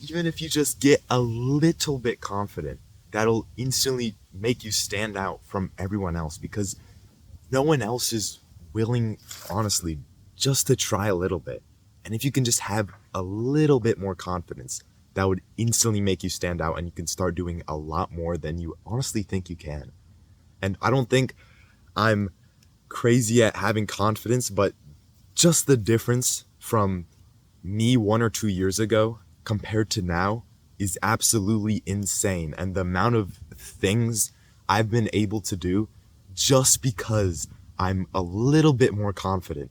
Even if you just get a little bit confident, that'll instantly make you stand out from everyone else because no one else is willing, honestly, just to try a little bit. And if you can just have a little bit more confidence, that would instantly make you stand out and you can start doing a lot more than you honestly think you can. And I don't think I'm crazy at having confidence, but just the difference from me 1 or 2 years ago compared to now is absolutely insane. And the amount of things I've been able to do just because I'm a little bit more confident,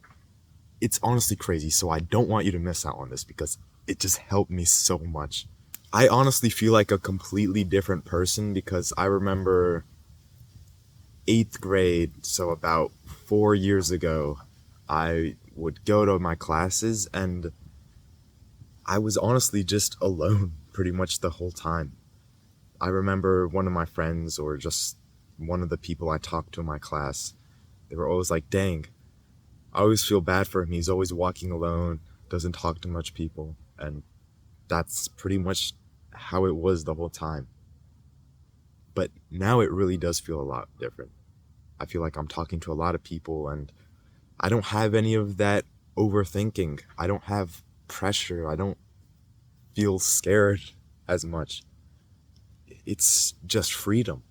it's honestly crazy. So I don't want you to miss out on this because it just helped me so much. I honestly feel like a completely different person because I remember 8th grade, so about 4 years ago, I would go to my classes and I was honestly just alone pretty much the whole time. I remember one of my friends or just one of the people I talked to in my class, they were always like, dang, I always feel bad for him. He's always walking alone, doesn't talk to much people. And that's pretty much how it was the whole time. But now it really does feel a lot different. I feel like I'm talking to a lot of people and I don't have any of that overthinking. I don't have pressure. I don't feel scared as much. It's just freedom.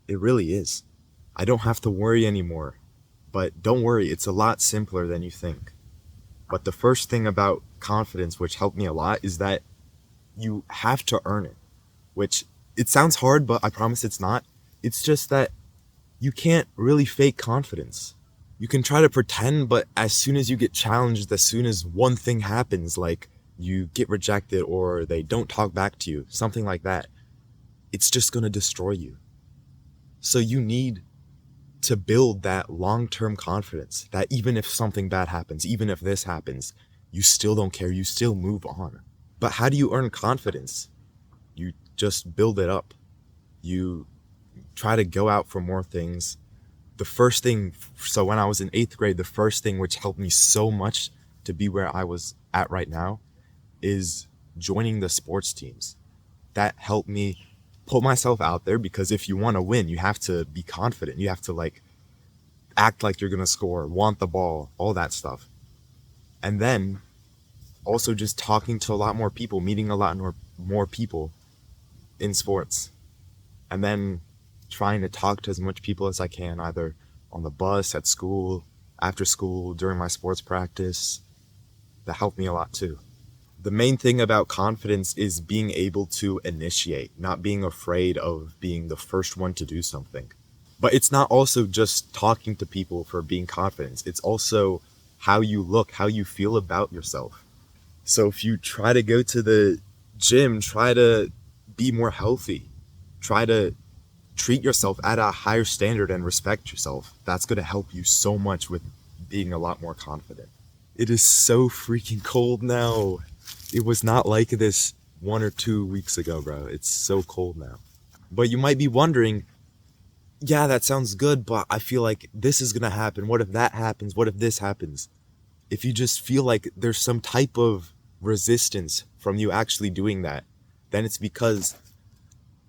It really is. I don't have to worry anymore. But don't worry, it's a lot simpler than you think. But the first thing about confidence, which helped me a lot, is that you have to earn it. Which, it sounds hard, but I promise it's not. It's just that you can't really fake confidence. You can try to pretend, but as soon as you get challenged, as soon as one thing happens, like you get rejected or they don't talk back to you, something like that, it's just gonna destroy you. So you need to build that long-term confidence that even if something bad happens, even if this happens, you still don't care, you still move on. But how do you earn confidence? You just build it up. You try to go out for more things. The first thing, so when I was in 8th grade, the first thing which helped me so much to be where I was at right now is joining the sports teams. That helped me put myself out there because if you want to win, you have to be confident. You have to act like you're going to score, want the ball, all that stuff. And then also just talking to a lot more people, meeting a lot more people in sports. And then trying to talk to as much people as I can, either on the bus, at school, after school, during my sports practice. That helped me a lot too. The main thing about confidence is being able to initiate, not being afraid of being the first one to do something. But it's not also just talking to people for being confident. It's also how you look, how you feel about yourself. So if you try to go to the gym, try to be more healthy, try to treat yourself at a higher standard and respect yourself. That's going to help you so much with being a lot more confident. It is so freaking cold now. It was not like this 1 or 2 weeks ago, bro. It's so cold now. But you might be wondering, yeah, that sounds good, but I feel like this is going to happen. What if that happens? What if this happens? If you just feel like there's some type of resistance from you actually doing that, then it's because,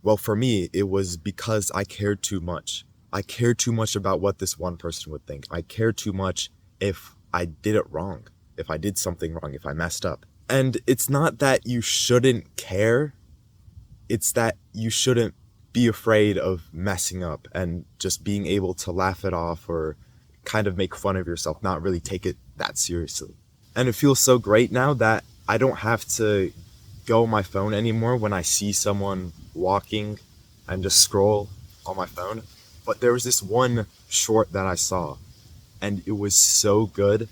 well, for me, it was because I cared too much. I cared too much about what this one person would think. I cared too much if I did it wrong, if I did something wrong, if I messed up. And it's not that you shouldn't care. It's that you shouldn't be afraid of messing up and just being able to laugh it off or kind of make fun of yourself, not really take it that seriously. And it feels so great now that I don't have to go on my phone anymore when I see someone walking and just scroll on my phone. But there was this one short that I saw and it was so good.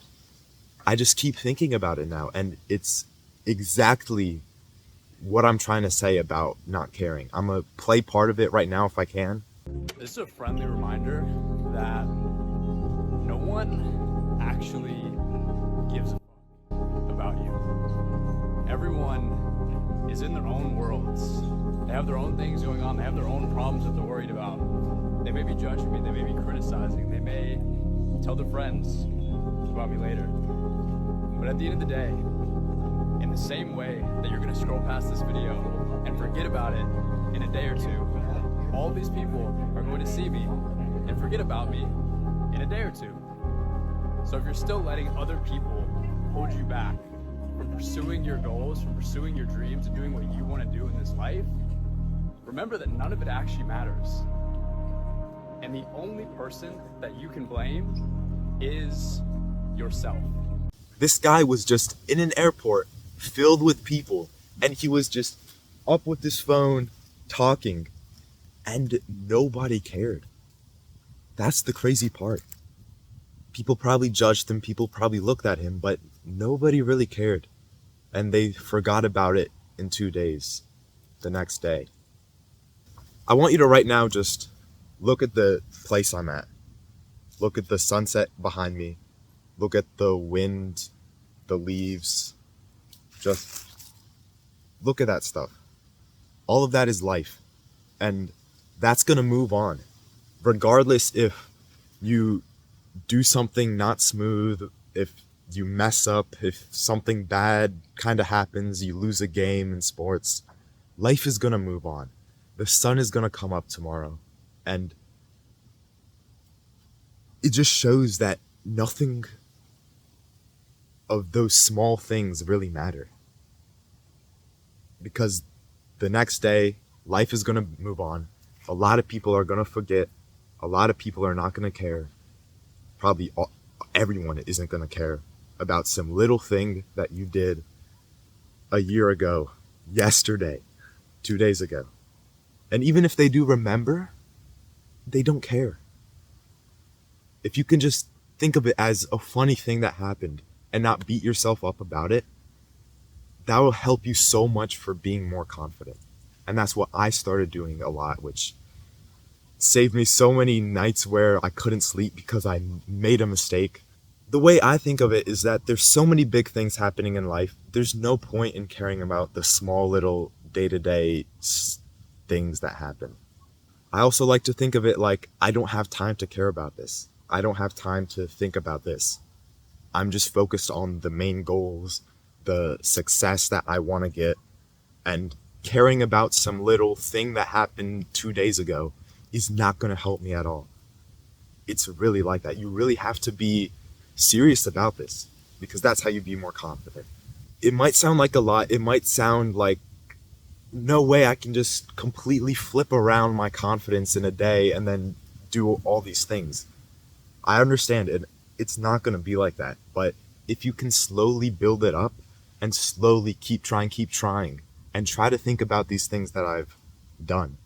I just keep thinking about it now, and it's exactly what I'm trying to say about not caring. I'm gonna play part of it right now if I can. This is a friendly reminder that no one actually gives a fuck about you. Everyone is in their own worlds. They have their own things going on. They have their own problems that they're worried about. They may be judging me. They may be criticizing. They may tell their friends about me later. But at the end of the day, In the same way that you're gonna scroll past this video and forget about it in a day or two, all these people are going to see me and forget about me in a day or two. So if you're still letting other people hold you back from pursuing your goals, from pursuing your dreams and doing what you want to do in this life, remember that none of it actually matters. And the only person that you can blame is yourself. This guy was just in an airport filled with people, and he was just up with his phone talking, and nobody cared. That's the crazy part. People probably judged him, people probably looked at him, but nobody really cared. And they forgot about it in 2 days, the next day. I want you to right now just look at the place I'm at. Look at the sunset behind me. Look at the wind, the leaves. Just look at that stuff. All of that is life. And that's gonna move on. Regardless if you do something not smooth, if you mess up, if something bad kind of happens, you lose a game in sports, life is gonna move on. The sun is gonna come up tomorrow. And it just shows that nothing of those small things really matter. Because the next day, life is gonna move on. A lot of people are gonna forget. A lot of people are not gonna care. Probably everyone isn't gonna care about some little thing that you did a year ago, yesterday, 2 days ago. And even if they do remember, they don't care. If you can just think of it as a funny thing that happened and not beat yourself up about it, that will help you so much for being more confident. And that's what I started doing a lot, which saved me so many nights where I couldn't sleep because I made a mistake. The way I think of it is that there's so many big things happening in life. There's no point in caring about the small little day-to-day things that happen. I also like to think of it like I don't have time to care about this. I don't have time to think about this. I'm just focused on the main goals, the success that I want to get, and caring about some little thing that happened 2 days ago is not going to help me at all. It's really like that. You really have to be serious about this because that's how you be more confident. It might sound like a lot. It might sound like no way I can just completely flip around my confidence in a day and then do all these things. I understand it. It's not going to be like that. But if you can slowly build it up and slowly keep trying, and try to think about these things that I've done,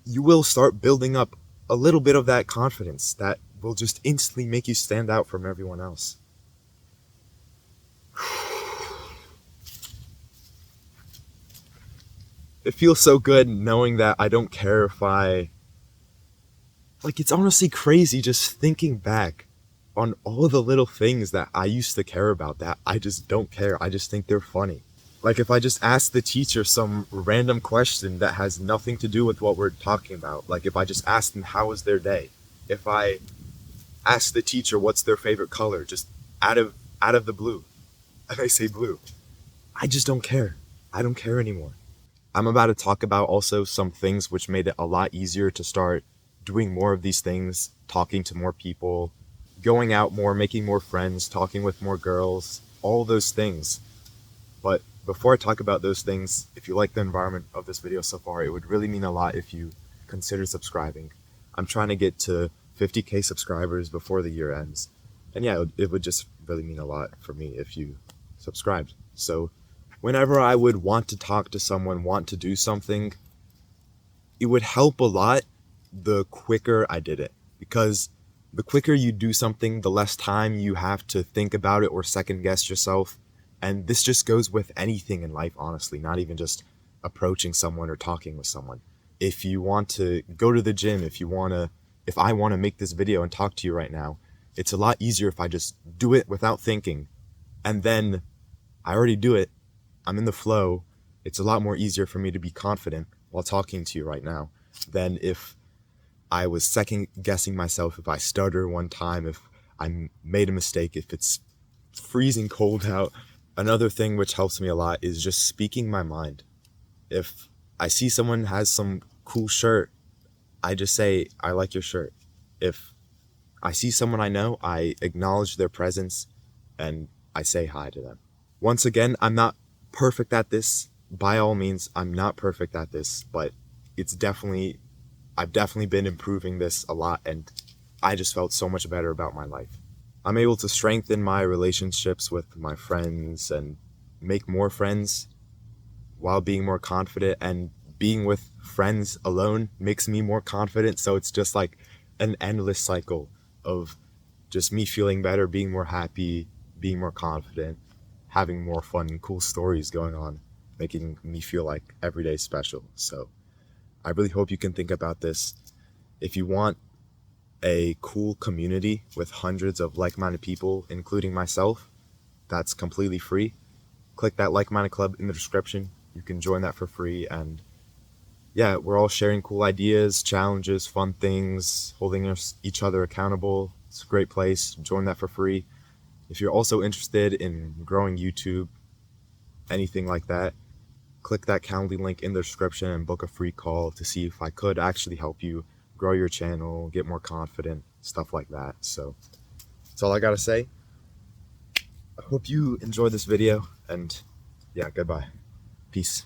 you will start building up a little bit of that confidence that will just instantly make you stand out from everyone else. It feels so good knowing that I don't care if it's honestly crazy just thinking back on all the little things that I used to care about that I just don't care. I just think they're funny. Like if I just ask the teacher some random question that has nothing to do with what we're talking about. Like if I just ask them how was their day. If I ask the teacher what's their favorite color, just out of the blue, and they say blue, I just don't care. I don't care anymore. I'm about to talk about also some things which made it a lot easier to start doing more of these things, talking to more people, going out more, making more friends, talking with more girls, all those things. But before I talk about those things, if you like the environment of this video so far, it would really mean a lot if you consider subscribing. I'm trying to get to 50K subscribers before the year ends. And yeah, it would just really mean a lot for me if you subscribed. So whenever I would want to talk to someone, want to do something, it would help a lot the quicker I did it. Because the quicker you do something, the less time you have to think about it or second guess yourself. And this just goes with anything in life, honestly, not even just approaching someone or talking with someone. If you want to go to the gym, if I want to make this video and talk to you right now, it's a lot easier if I just do it without thinking. And then I already do it. I'm in the flow. It's a lot more easier for me to be confident while talking to you right now than if I was second guessing myself, if I stutter one time, if I made a mistake, if it's freezing cold out. Another thing which helps me a lot is just speaking my mind. If I see someone has some cool shirt, I just say, I like your shirt. If I see someone I know, I acknowledge their presence and I say hi to them. Once again, I'm not perfect at this. By all means, I'm not perfect at this, but I've definitely been improving this a lot, and I just felt so much better about my life. I'm able to strengthen my relationships with my friends and make more friends while being more confident, and being with friends alone makes me more confident. So it's just like an endless cycle of just me feeling better, being more happy, being more confident, having more fun and cool stories going on, making me feel like every day is special. So I really hope you can think about this. If you want a cool community with hundreds of like-minded people, including myself, that's completely free. Click that like-minded club in the description. You can join that for free, and yeah, we're all sharing cool ideas, challenges, fun things, holding each other accountable. It's a great place. Join that for free. If you're also interested in growing YouTube, anything like that, click that Calendly link in the description and book a free call to see if I could actually help you grow your channel, get more confident, stuff like that. So that's all I gotta say. I hope you enjoyed this video, and yeah, goodbye. Peace.